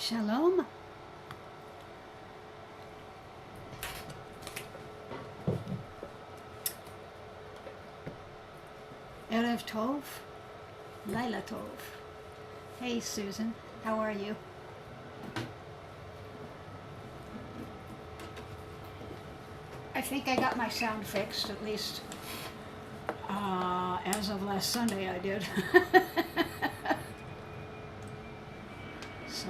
Shalom. Erev Tov. Laila Tov. Hey Susan, how are you? I think I got my sound fixed, at least as of last Sunday I did. So.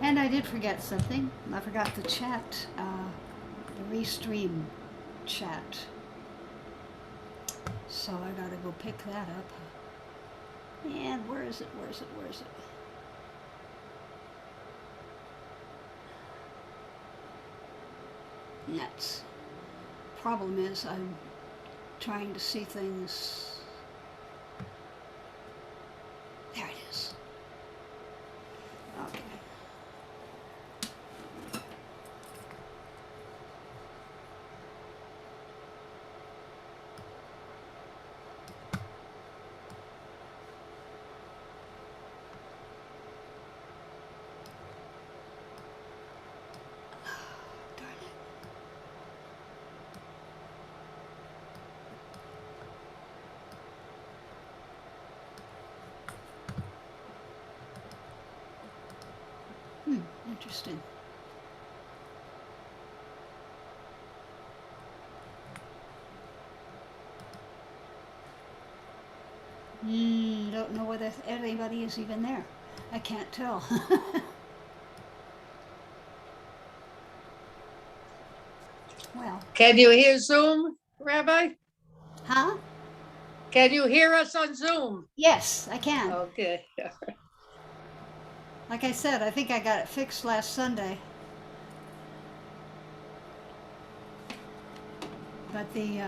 And I did forget something. I forgot the chat, the restream chat. So I gotta go pick that up. And where is it? Where is it? Where is it? Nuts. Problem is I'm trying to see things. There it is. Okay. Interesting. Don't know whether anybody is even there. I can't tell. Well. Can you hear Zoom, Rabbi? Huh? Can you hear us on Zoom? Yes, I can. Okay. Like I said, I think I got it fixed last Sunday. But the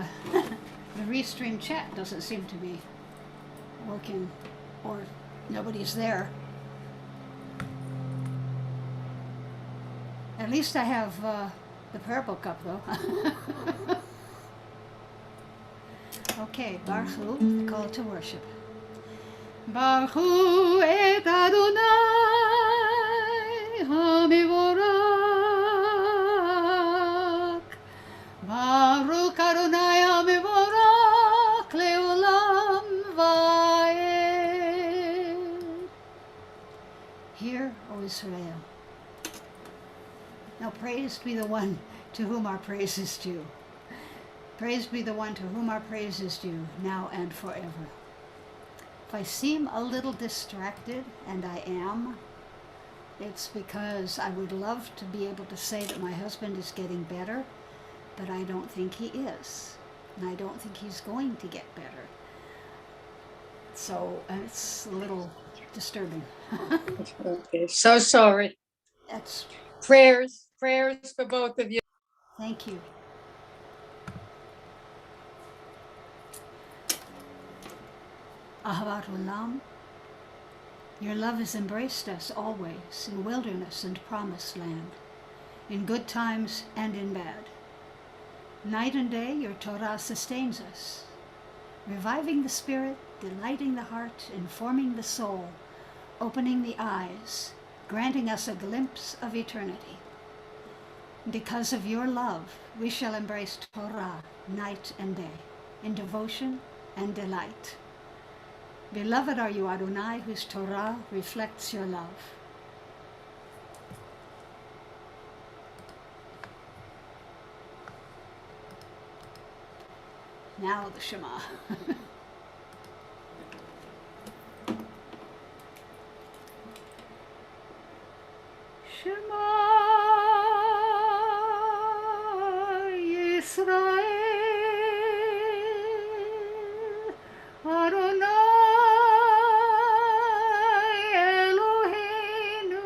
restream chat doesn't seem to be working, or nobody's there. At least I have the prayer book up though. Okay, Baruch Hu, the call to worship. Baruch Hu et Adonai HaMevorach. Baruch Adonai HaMevorach leolam va'ed. Hear, O Israel. Now praised be the one to whom our praise is due. Praise be the one to whom our praise is due, now and forever. If I seem a little distracted, and I am, it's because I would love to be able to say that my husband is getting better, but I don't think he is. And I don't think he's going to get better. So it's a little disturbing. Okay, so sorry. That's, Prayers for both of you. thank you. Ahavat Olam, your love has embraced us always in wilderness and promised land, in good times and in bad. Night and day your Torah sustains us, reviving the spirit, delighting the heart, informing the soul, opening the eyes, granting us a glimpse of eternity. Because of your love, we shall embrace Torah night and day, in devotion and delight. Beloved are you, Adonai, whose Torah reflects your love. Now the Shema. Shema Yisrael, Adonai Eloheinu,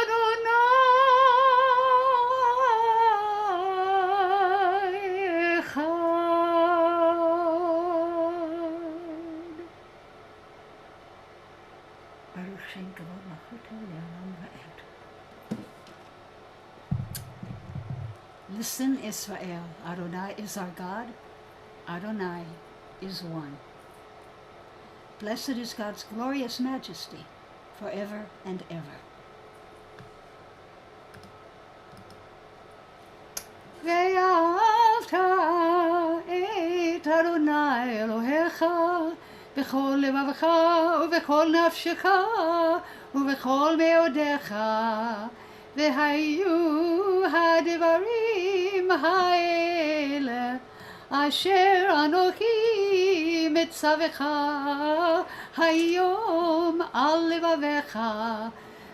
Adonai Echad. Baruch Shem Kavod Malchuto Le'olam Va'ed. Listen, Israel, Adonai is our God, Adonai is one. Blessed is God's glorious majesty, forever and ever. ואהבת את אדוני אלוהיך בכל לבבך ובכל נפשך ובכל מאודיך, והיו הדברים האלה אשר אנוכי מצווך היום על לבביך,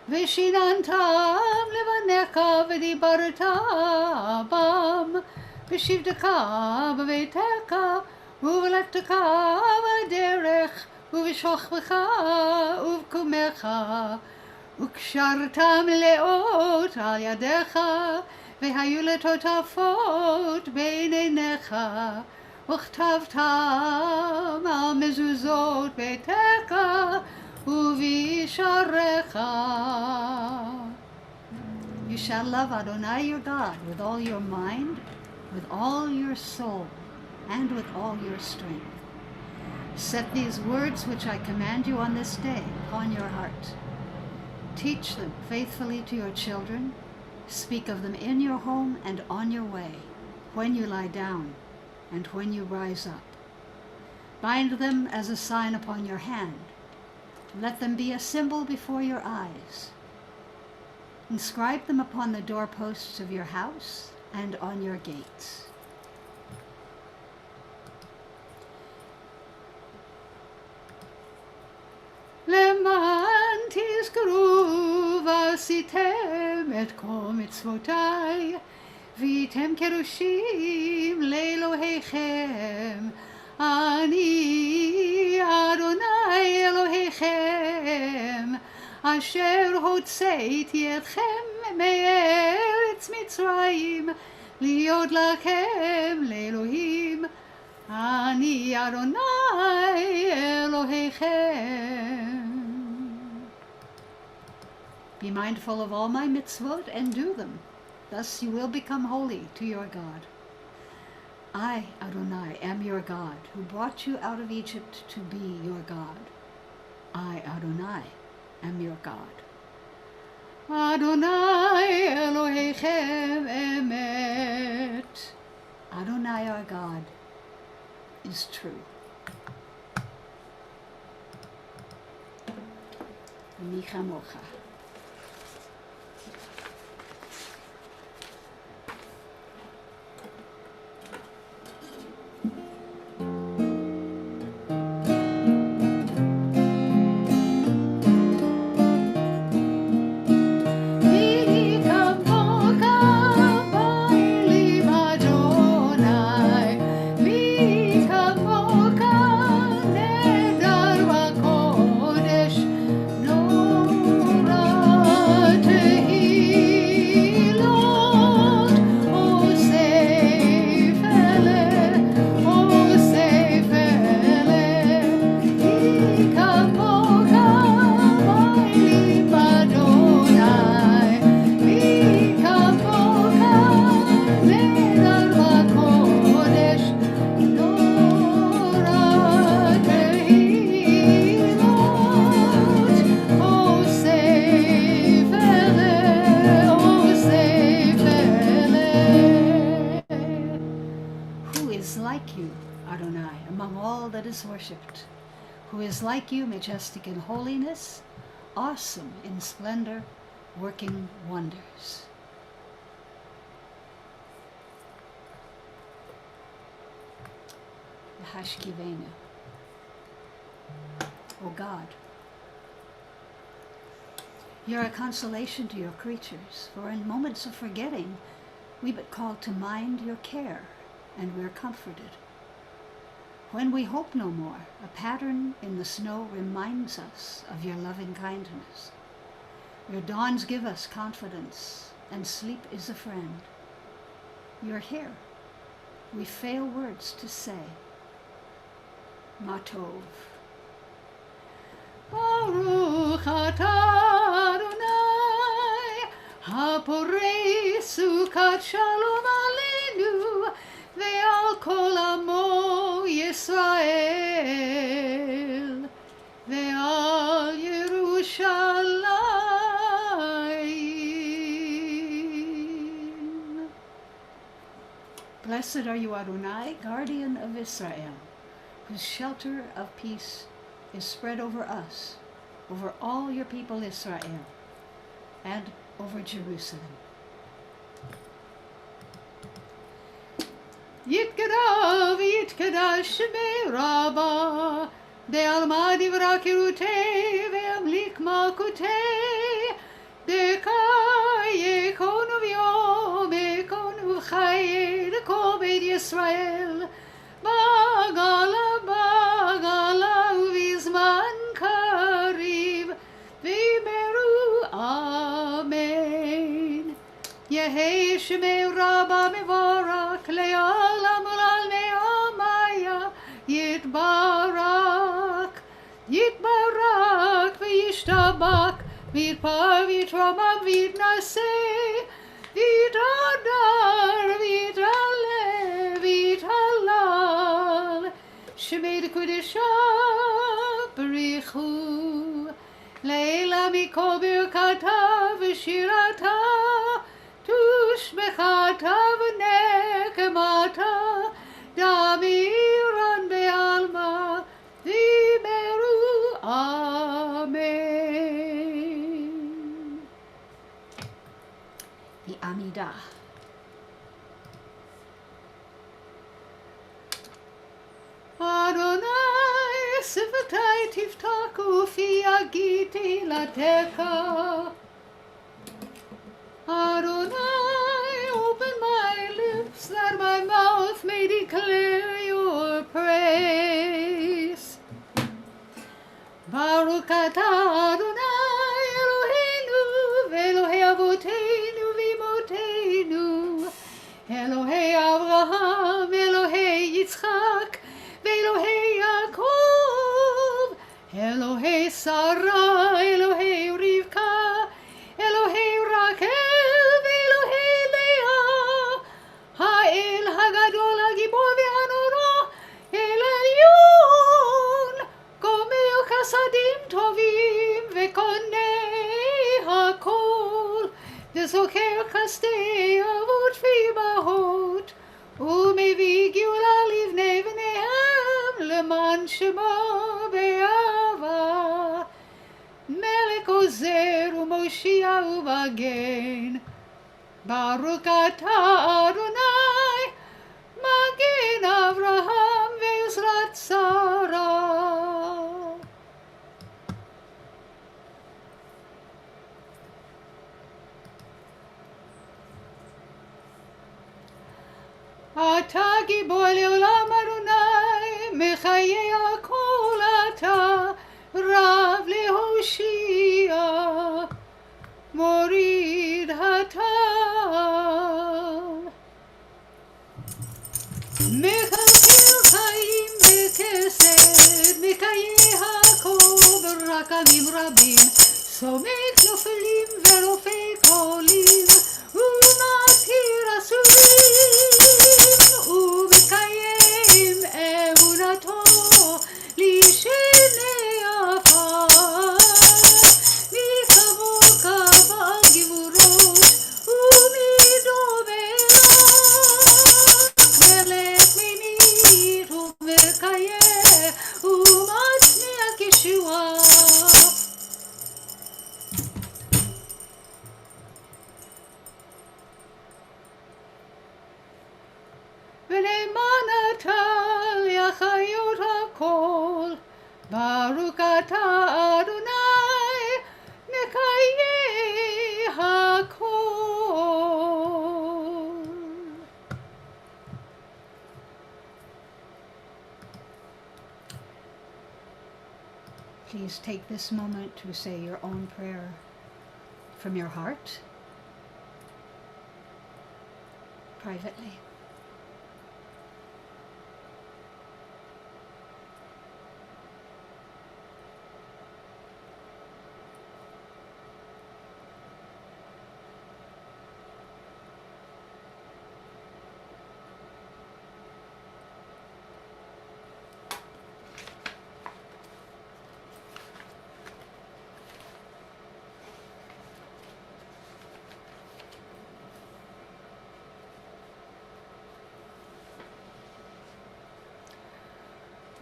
ושיננתם לבניך ודיברת בם בשבתך בביתך ובלכתך בדרך ובשוכבך ובקומך, וקשרתם לאות על ידיך, והיו לטוטפות בין עיניך, וכתבתם על מזוזות ביתך ובשעריך. You shall love Adonai your God with all your mind, with all your soul, and with all your strength. Set these words which I command you on this day upon your heart. Teach them faithfully to your children. Speak of them in your home and on your way, when you lie down and when you rise up. Bind them as a sign upon your hand. Let them be a symbol before your eyes. Inscribe them upon the doorposts of your house and on your gates. למען תזכרו ועשיתם את כל מצוותיי, והייתם קדושים לאלוהיכם. אני אדוני אלוהיכם, אשר הוצאתי אתכם מארץ מצרים, להיות לכם לאלוהים. אני אדוני אלוהיכם. Be mindful of all my mitzvot and do them, Thus you will become holy to your God. I, Adonai, am your God, who brought you out of Egypt to be your God. I, Adonai, am your God. Adonai Elohechem emet. Adonai, our God, is true. Ani chamocha. Worshipped, who is like you, majestic in holiness, awesome in splendor, working wonders. Hashkivenu. O God, you are a consolation to your creatures, for in moments of forgetting, we but call to mind your care, and we are comforted. When we hope no more, a pattern in the snow reminds us of your loving kindness. Your dawns give us confidence, and sleep is a friend. You're here. We fail words to say. Matov. Baruch atah Adonai, haporei sukat shalom aleinu, ve'al kol amo Yisrael, ve'al Yerushalayim. Blessed are you, Adonai, guardian of Israel, whose shelter of peace is spread over us, over all your people Israel, and over Jerusalem. Yitkada v'yitkada shemei Rabba, de'alma divra kirutei ve'amlik makutei, de'kai yekonu v'yom yekonu v'chaye l'kol beit Yisrael, bagala uvizman kariv v'meru amen. Yehei shemei Rabba mevorak le'olam ulal me'amaya yitbarak v'yishtabak v'yitpar v'yitromam v'yitnaseh v'yitadar v'yitalel shemei d'kudesha b'richu le'ela mikol birkata v'shirata tushbechata v'nekemata damiran be'alma v'meru amen. The Amidah. Adonai sivatai tiftaku fi agiti lateka. Adonai, open my lips that my mouth may declare your praise. Baruch atah Adonai Eloheinu v'Elohei avoteinu v'imoteinu, Elohei Avraham, Elohei Yitzchak, v'Elohei Yaakov, Elohei Sarah, Elohei Rivka, Elohei Rachel, v'Elohei חסדי אבות ואימהות, ומביא גאולה לבני בניהם, למען שמו באהבה. מלך עוזר ומושיע ומגן, ברוך אתה אדוני, מגן אברהם ועזרת שרה. אתה גיבור לעולם אדוני, מחיי הכל אתה, רב להושיע, מוריד הטל. מכלכל חיים בכסד, מחיי הכל ברחמים רבים, סומך נופלים ורופא חולים, ומתיר אסורים, ומקיים אמונתו לשני עפר. מכבוד כבעל גבורות, ומדומרק מלך מינית ומקיים, ומצמיח ישועה. ונאמן אתה להחיות הכל, ברוך אתה אדוני, מחיי הכל. Please take this moment to say your own prayer from your heart, privately.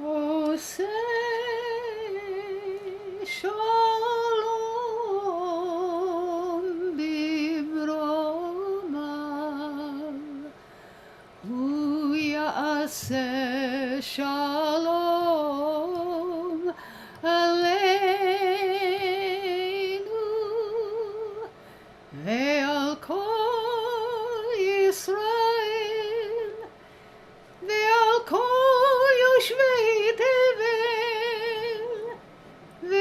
עושה שלום במרומיו, הוא יעשה שלום עלינו ועל כל ישראל ועל כל יושבי תבל, ואמרו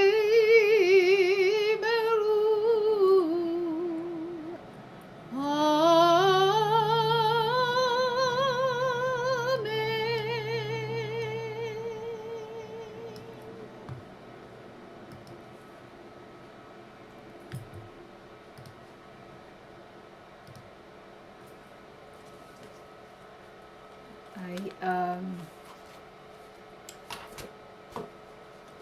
amen.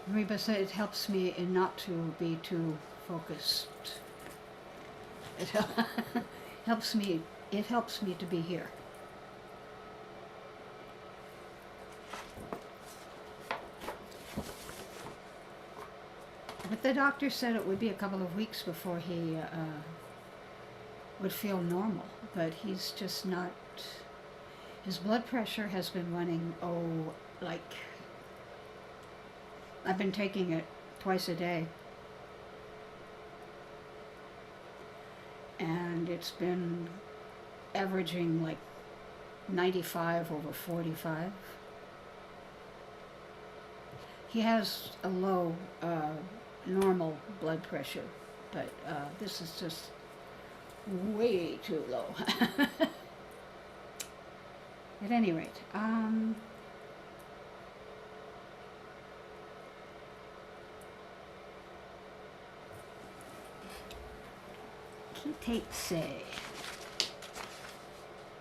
Reba said it helps me in not to be too focused. It helps me to be here. But the doctor said it would be a couple of weeks before he would feel normal, but he's just not. His blood pressure has been running, like, I've been taking it twice a day. And it's been averaging like 95/45. He has a low normal blood pressure, but this is just way too low. At any rate, say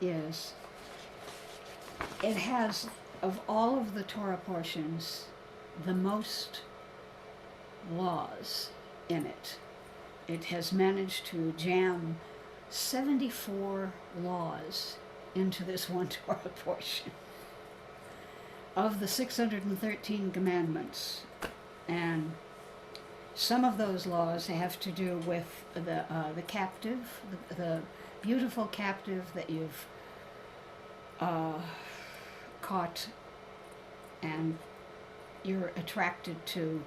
is it has, of all of the Torah portions, the most laws in it. It has managed to jam 74 laws into this one Torah portion of the 613 commandments. And some of those laws have to do with the captive, the beautiful captive that you've caught and you're attracted to.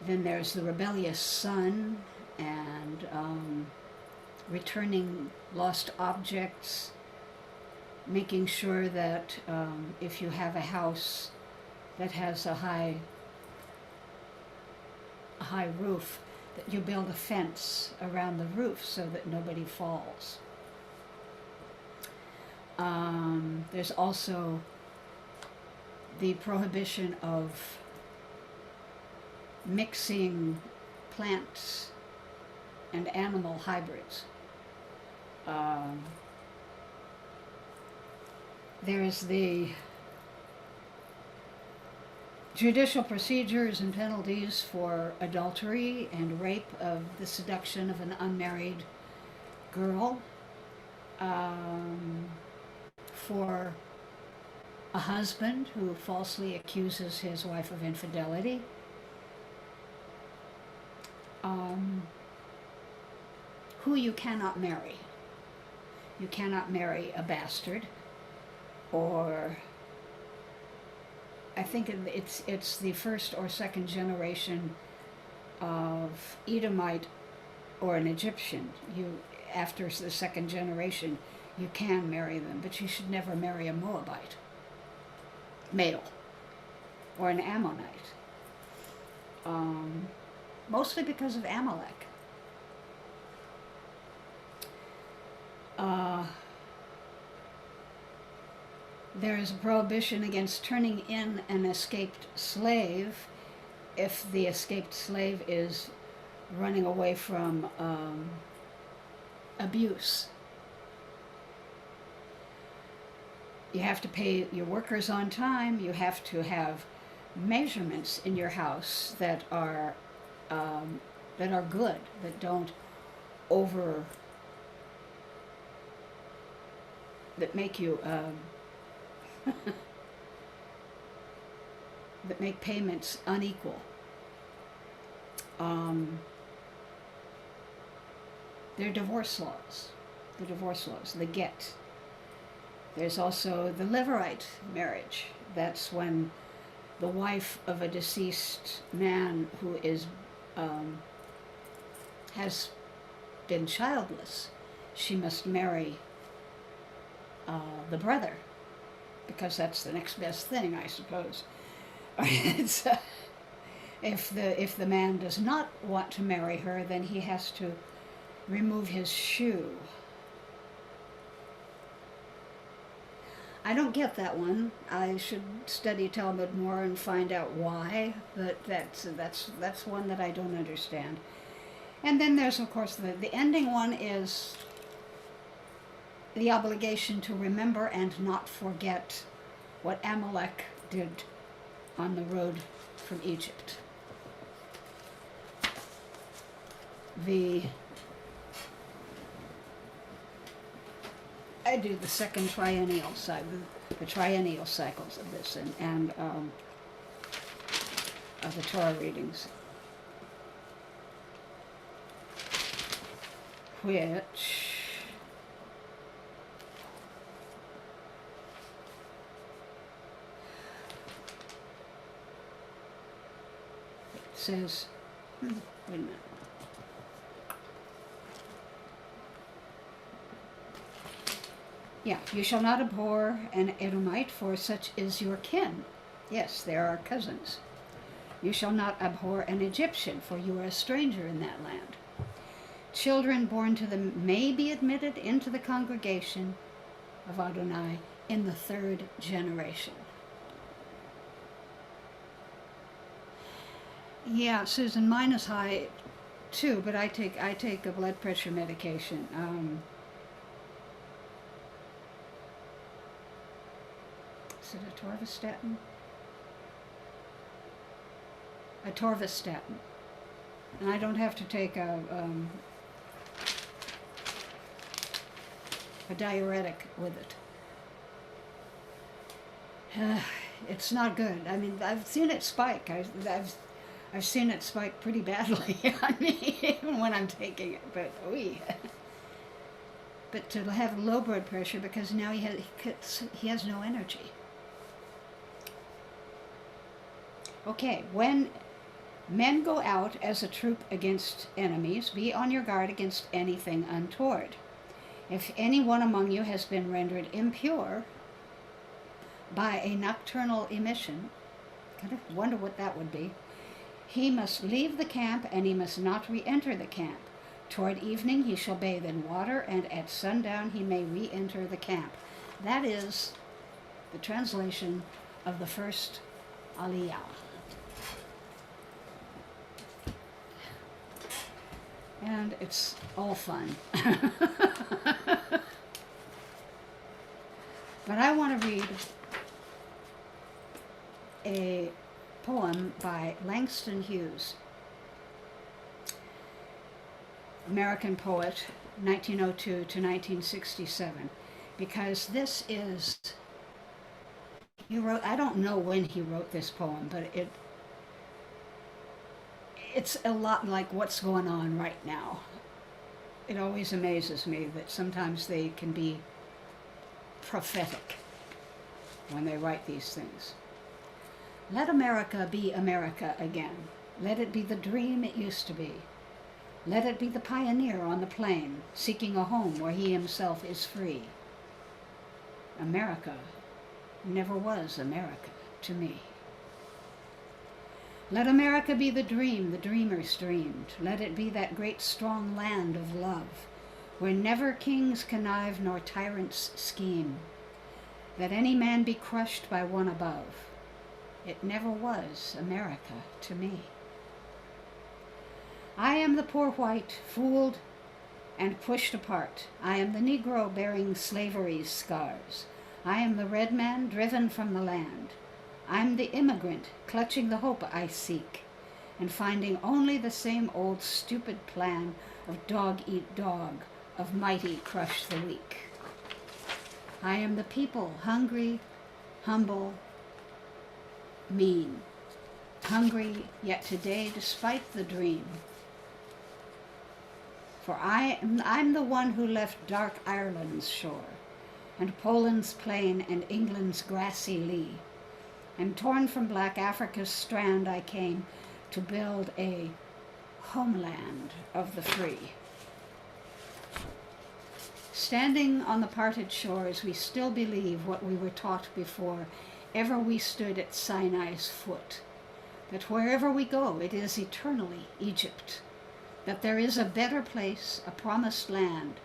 Then there's the rebellious son and returning lost objects, making sure that if you have a house that has a high roof, that you build a fence around the roof so that nobody falls. There's also the prohibition of mixing plants and animal hybrids. There's the judicial procedures and penalties for adultery and rape of the seduction of an unmarried girl, for a husband who falsely accuses his wife of infidelity, who you cannot marry. You cannot marry a bastard, or I think it's the first or second generation of Edomite or an Egyptian. After the second generation, you can marry them, but you should never marry a Moabite male or an Ammonite, mostly because of Amalek. There is a prohibition against turning in an escaped slave if the escaped slave is running away from abuse. You have to pay your workers on time. You have to have measurements in your house that are good, that don't that make you that make payments unequal. There are divorce laws, the get. There's also the Leverite marriage. That's when the wife of a deceased man who is has been childless, she must marry the brother, because that's the next best thing, I suppose. It's, if the man does not want to marry her, then he has to remove his shoe. I don't get that one. I should study Talmud more and find out why, but that's one that I don't understand. And then there's, of course, the ending one is the obligation to remember and not forget what Amalek did on the road from Egypt. I do the second triennial the triennial cycles of this and of the Torah readings, which says, wait a minute. Yeah, you shall not abhor an Edomite, for such is your kin. Yes, they are our cousins. You shall not abhor an Egyptian, for you are a stranger in that land. Children born to them may be admitted into the congregation of Adonai in the 3rd generation. Yeah, Susan, mine is high too, but I take a blood pressure medication. Is it a Torvastatin? A Torvastatin. And I don't have to take a a diuretic with it. It's not good. I mean, I've seen it spike. I've seen it spike pretty badly on me, even when I'm taking it. But but to have low blood pressure because now he has no energy. Okay, when men go out as a troop against enemies, be on your guard against anything untoward. If anyone among you has been rendered impure by a nocturnal emission, kind of wonder what that would be, he must leave the camp and he must not re-enter the camp. Toward evening he shall bathe in water, and at sundown he may re-enter the camp. That is the translation of the first Aliyah. And it's all fun. But I want to read a poem by Langston Hughes, American poet, 1902 to 1967, because this is, he wrote, I don't know when he wrote this poem, but it's a lot like what's going on right now. It always amazes me that sometimes they can be prophetic when they write these things. Let America be America again. Let it be the dream it used to be. Let it be the pioneer on the plain, seeking a home where he himself is free. America never was America to me. Let America be the dream the dreamers dreamed. Let it be that great strong land of love, where never kings connive nor tyrants scheme, that any man be crushed by one above. It never was America to me. I am the poor white, fooled and pushed apart. I am the Negro bearing slavery's scars. I am the red man driven from the land. I'm the immigrant clutching the hope I seek, and finding only the same old stupid plan of dog eat dog, of mighty crush the weak. I am the people, hungry, humble, mean, hungry yet today despite the dream. For I'm the one who left dark Ireland's shore, and Poland's plain and England's grassy lea, and torn from black Africa's strand I came to build a homeland of the free. Standing on the parted shores, we still believe what we were taught before ever we stood at Sinai's foot, that wherever we go, it is eternally Egypt, that there is a better place, a promised land,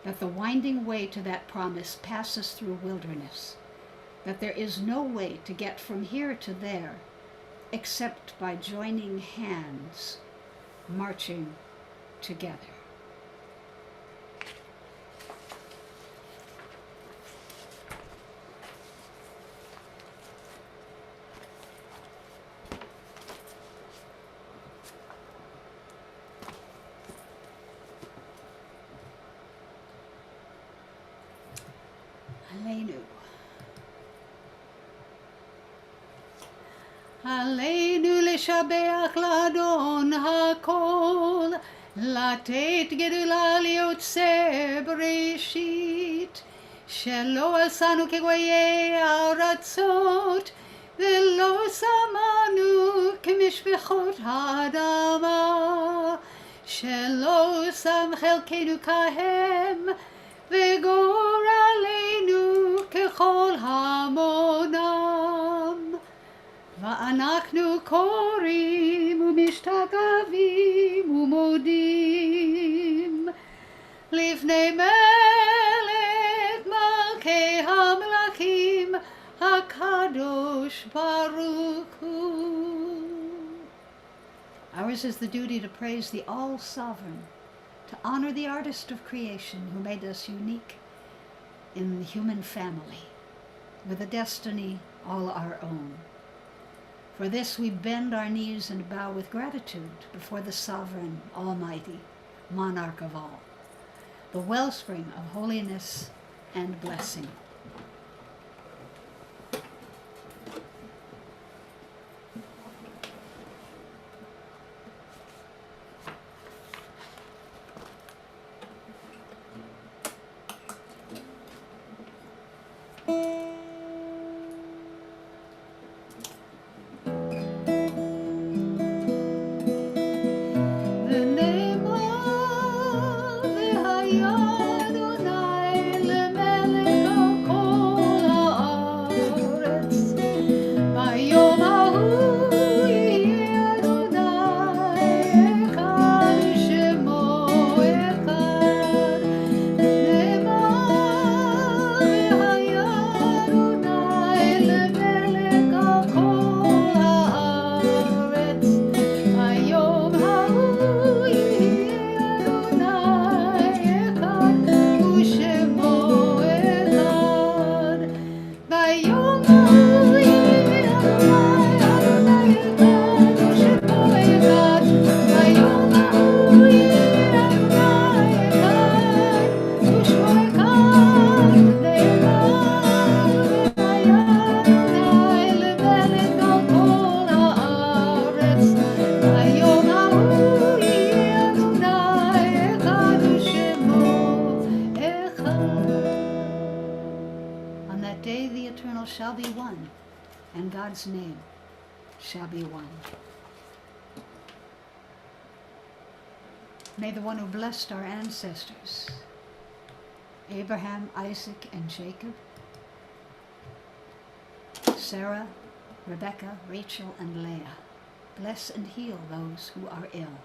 that the winding way to that promise passes through wilderness, that there is no way to get from here to there except by joining hands, marching together. עלינו לשבח לאדון הכל, לתת גדולה ליוצא בראשית, שלא עשנו כגויי הארצות, ולא שמנו כמשפחות האדמה, שלא שם חלקנו כהם, וגורלנו ככל המונם. ואנחנו קוראים ומשתגבים ומודים לפני מלך מלכי המלכים הקדוש ברוך הוא. Ours is the duty to praise the all-sovereign, to honor the artist of creation who made us unique in the human family, with a destiny all our own. For this we bend our knees and bow with gratitude before the sovereign, almighty, monarch of all, the wellspring of holiness and blessing. On that day the eternal shall be one, and God's name shall be one. May the one who blessed our ancestors, Abraham, Isaac, and Jacob, Sarah, Rebecca, Rachel, and Leah, bless and heal those who are ill.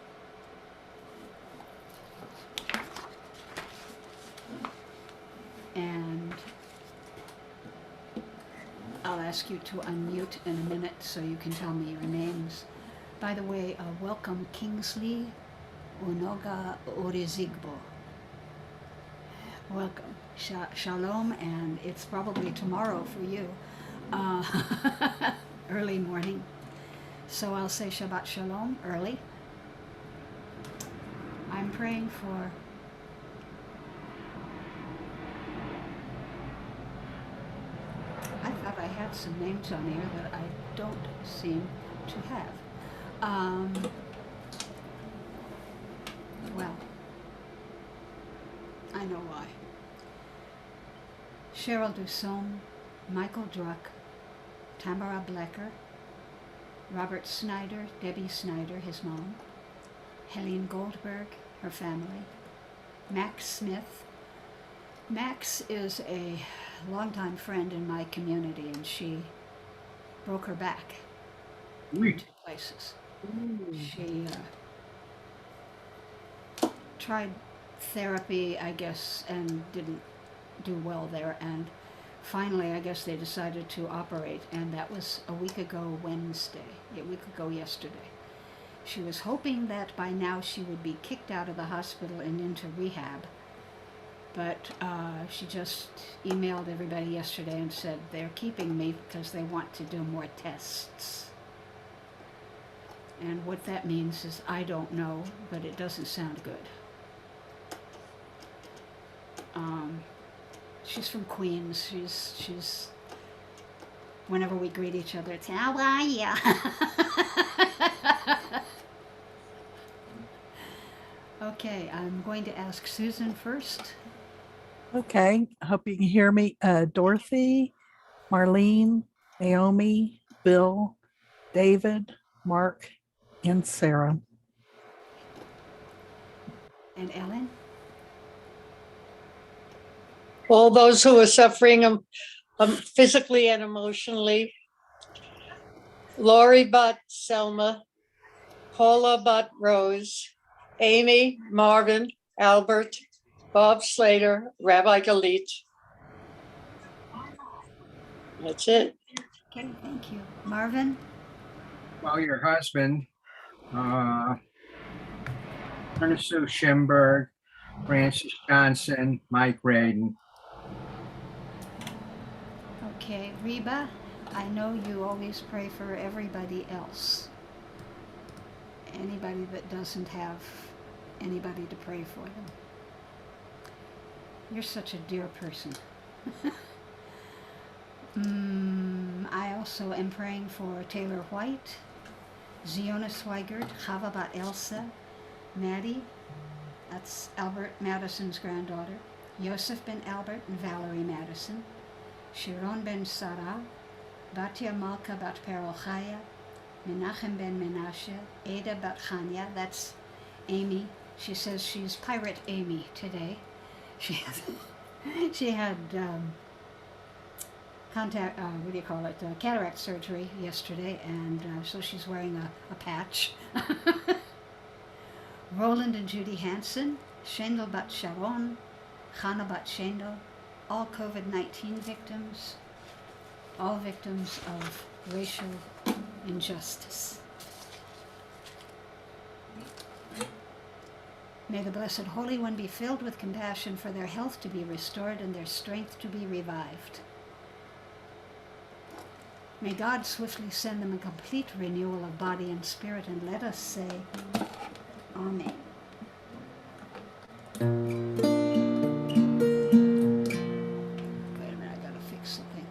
And I'll ask you to unmute in a minute so you can tell me your names. By the way, welcome Kingsley Unoga Orizigbo. Welcome. Shalom, and it's probably tomorrow for you. Early morning. So I'll say Shabbat Shalom early. I'm praying for I thought I had some names on here that I don't seem to have. Well, I know why. Cheryl Dusson, Michael Druck, Tamara Blecker, Robert Snyder, Debbie Snyder, his mom, Helene Goldberg, her family, Max Smith. Max is a longtime friend in my community, and she broke her back in 2 places. She tried therapy, I guess, and didn't do well there, and finally I guess they decided to operate, and that was a week ago yesterday. She was hoping that by now she would be kicked out of the hospital and into rehab, but she just emailed everybody yesterday and said they're keeping me because they want to do more tests. And what that means is I don't know, but it doesn't sound good. She's from Queens. She's whenever we greet each other, it's how are ya? Okay, I'm going to ask Susan first. Okay, I hope you can hear me. Dorothy, Marlene, Naomi, Bill, David, Mark, and Sarah. And Ellen? All those who are suffering physically and emotionally. Lori Butt Selma, Paula Butt Rose, Amy, Marvin, Albert, Bob Slater, Rabbi Galit. That's it. Okay, thank you. Marvin? Well, your husband, Ernest Schimberg, Francis Johnson, Mike Radin. Okay, Reba, I know you always pray for everybody else. Anybody that doesn't have anybody to pray for them. You're such a dear person. I also am praying for Taylor White, Ziona Swigert, Chava Bat Elsa, Maddie, that's Albert Madison's granddaughter, Yosef ben Albert and Valerie Madison, Sharon ben Sarah, Batya Malka bat Perochaya, Menachem ben Menashe, Ada bat Chanya, that's Amy. She says she's Pirate Amy today. She had cataract surgery yesterday, and so she's wearing a patch. Roland and Judy Hansen, Shendel bat Sharon, Chana bat Shendel, all COVID-19 victims, all victims of racial injustice. May the Blessed Holy One be filled with compassion for their health to be restored and their strength to be revived. May God swiftly send them a complete renewal of body and spirit, and let us say, Amen. Wait a minute, I gotta fix something.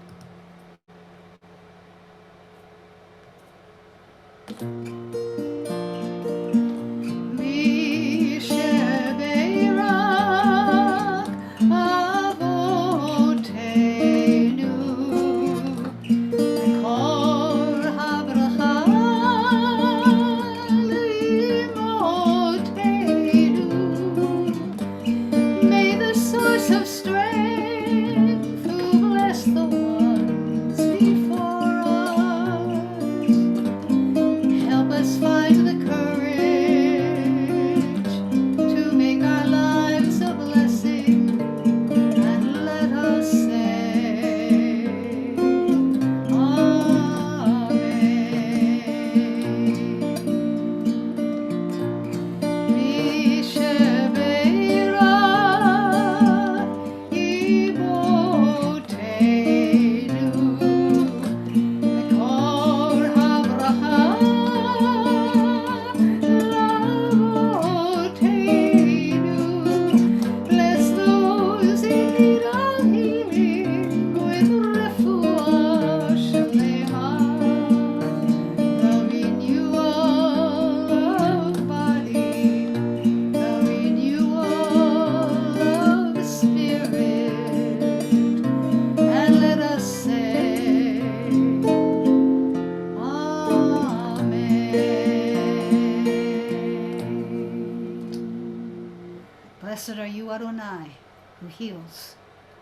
Blessed are you, Adonai, who heals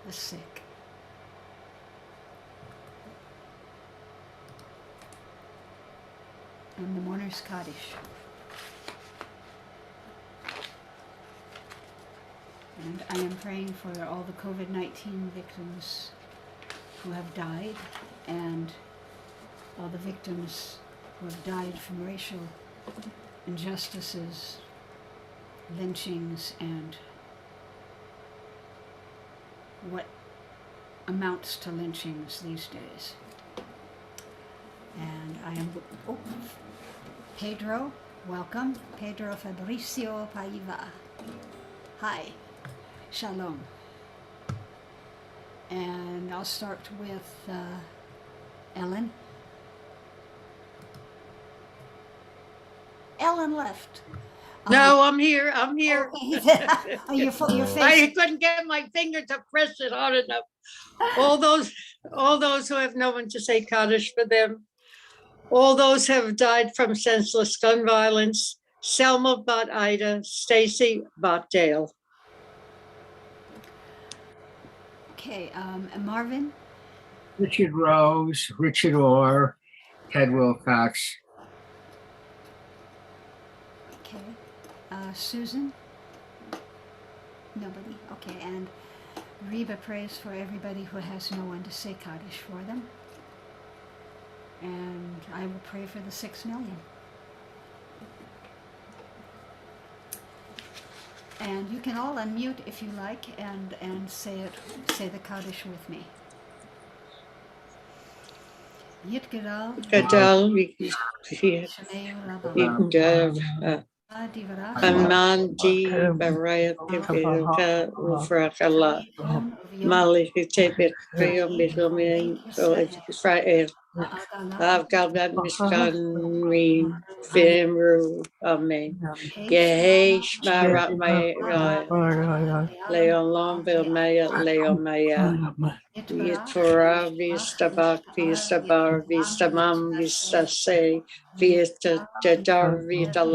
the sick. And the mourner's Kaddish. And I am praying for all the COVID-19 victims who have died, and all the victims who have died from racial injustices, lynchings, and what amounts to lynchings these days. And I am, Pedro, welcome. Pedro Fabricio Paiva. Hi, Shalom. And I'll start with Ellen. Ellen left. No, I'm here. I'm here. Oh, your face. I couldn't get my finger to press it hard enough. All those who have no one to say Kaddish for them. All those who have died from senseless gun violence. Selma Bat Ida, Stacy Bat Dale. Okay, and Marvin. Richard Rose, Richard Orr, Ted Wilcox. Okay, Susan. Nobody. Okay, and Reba prays for everybody who has no one to say Kaddish for them. And I will pray for the 6 million. And you can all unmute if you like and say the Kaddish with me. Yitgadal Gadal, Shemeu Rabba Amandi Baraya Pipiruka Ufrakala Mali Tepit Payom Bislumi Israel I've got that misconri Fimru Amen Yehe Shmarat Maya Leon Longville Maya Leo Maya Yitora Vista Bak Vista Bar Vista Mam Vista Se Vista Jadar Vita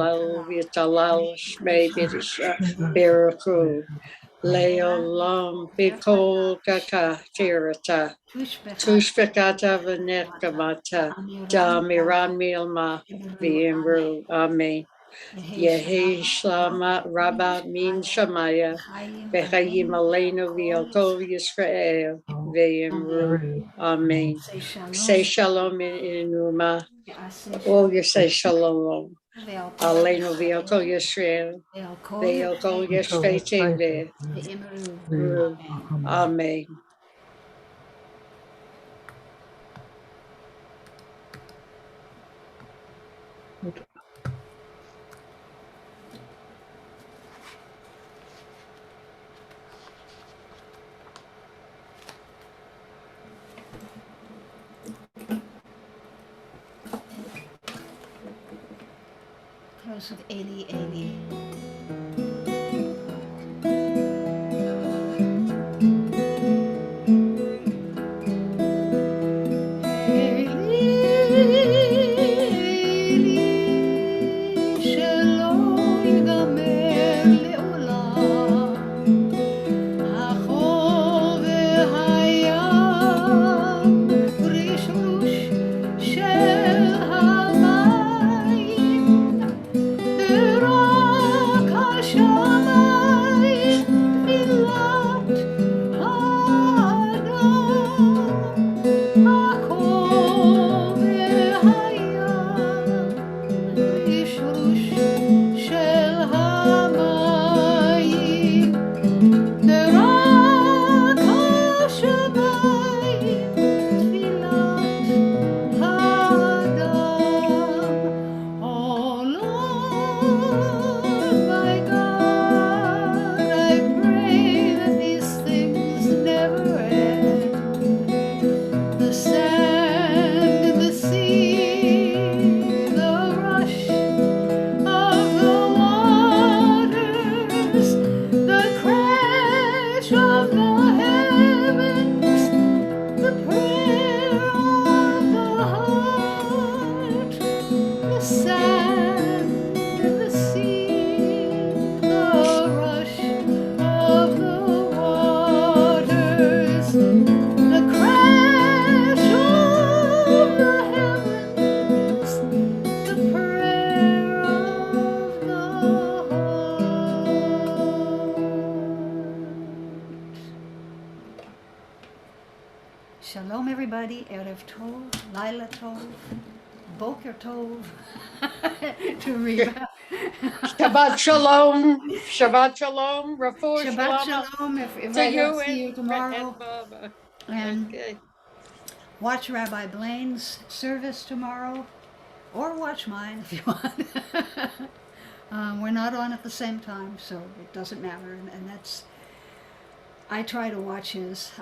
Lal Shmei Bidisha Biraku Leo Long Biko Kaka Tirata Tushpakata Vanekamata Jamiran Milma Vimru Amen Yehi Shlama Rabba Min Shamaya Bechayim Aleinu V'Yakov Yisrael V'Yimru Amen. Say shalom in Numa. Oh, you say shalom. Aleinu V'Yakov Yisrael V'Yakov Yisrael V'Yimru Amen. Close with Eli, Eli. Shalom, everybody. Erev Tov, Laila Tov, Boker Tov, to Reba. Shabbat Shalom. Shabbat Shalom. Rafu Shabbat Shalom. Shalom. If To I you don't see you and tomorrow, Baba. and Okay. watch Rabbi Blaine's service tomorrow, or watch mine if you want. We're not on at the same time, so it doesn't matter, and that's. I try to watch his.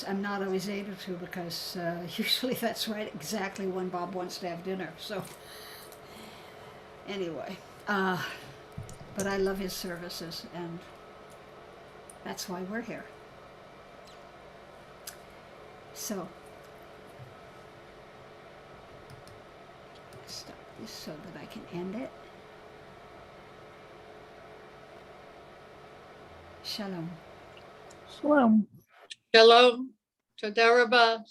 I'm not always able to because usually that's right exactly when Bob wants to have dinner. So anyway, but I love his services, and that's why we're here. So stop this so that I can end it. Shalom. Shalom. Shalom. Toda Rabah.